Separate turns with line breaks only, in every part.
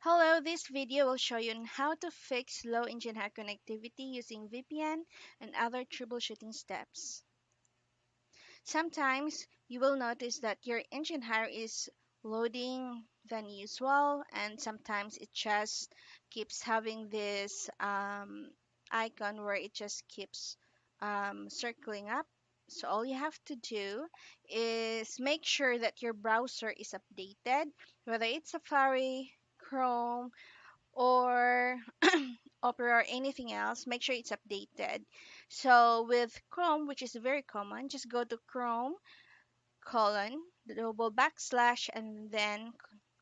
Hello, this video will show you on how to fix low Enginehire connectivity using VPN and other troubleshooting steps. Sometimes you will notice that your Enginehire is loading than usual, and sometimes it just keeps having this icon where it just keeps circling up. So all you have to do is make sure that your browser is updated, whether it's Safari, Chrome, or Opera or anything else, make sure it's updated. So with Chrome, which is very common, just go to Chrome colon double backslash and then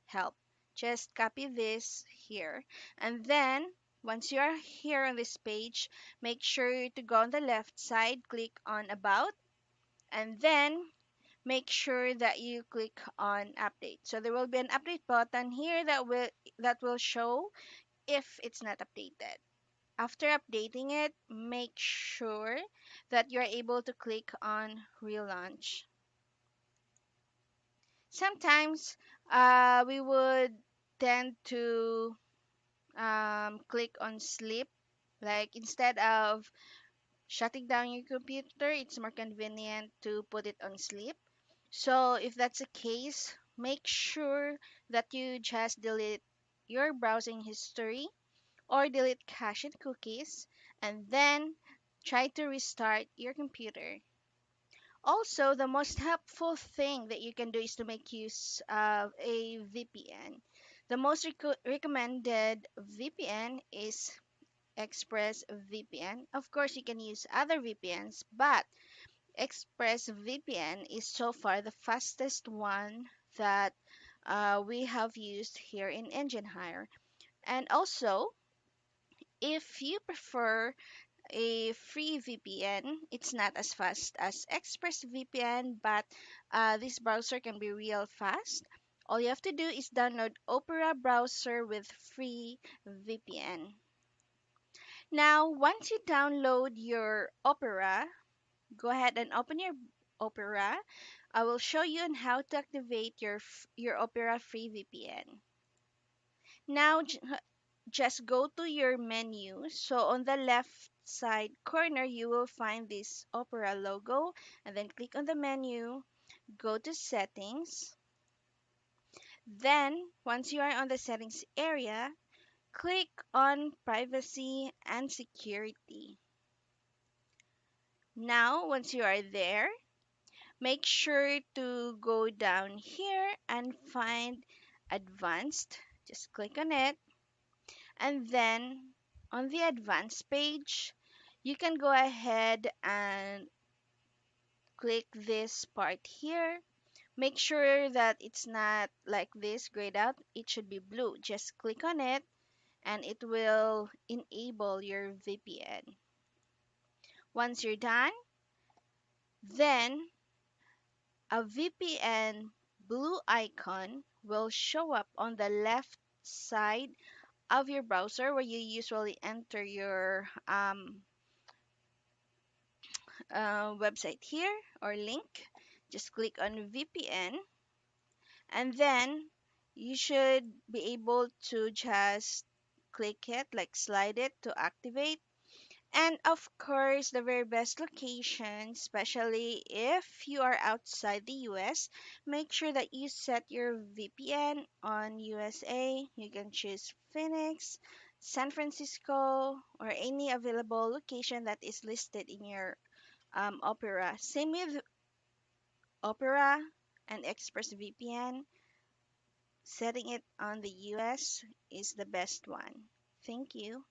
help. Just copy this here. And then once you are here on this page, make sure to go on the left side, click on About, and then make sure that you click on Update. So there will be an update button here that will show if it's not updated. After updating it, make sure that you're able to click on relaunch. Sometimes we would tend to click on sleep. Like instead of shutting down your computer, it's more convenient to put it on sleep. So if that's the case, make sure that you just delete your browsing history or delete cache and cookies, and then try to restart your computer. Also, the most helpful thing that you can do is to make use of a VPN. The most recommended VPN is ExpressVPN. Of course, you can use other VPNs, but ExpressVPN is so far the fastest one that we have used here in Enginehire. And also, if you prefer a free VPN, it's not as fast as ExpressVPN, but this browser can be real fast. All you have to do is download Opera browser with free VPN. Now, once you download your Opera, go ahead and open your Opera. I will show you on how to activate your Opera free VPN. Now, just go to your menu. So on the left side corner, you will find this Opera logo, and then click on the menu, go to settings. Then once you are on the settings area, click on privacy and security. Now, once you are there, make sure to go down here and find advanced. Just click on it. And then on the advanced page, you can go ahead and click this part here. Make sure that it's not like this grayed out. It should be blue. Just click on it and it will enable your VPN. Once you're done, then a VPN blue icon will show up on the left side of your browser where you usually enter your website here or link. Just click on VPN, and then you should be able to just click it, like slide it to activate. And of course, the very best location, especially if you are outside the US, make sure that you set your VPN on USA. You can choose Phoenix, San Francisco, or any available location that is listed in your Opera. Same with Opera and ExpressVPN. Setting it on the US is the best one. Thank you.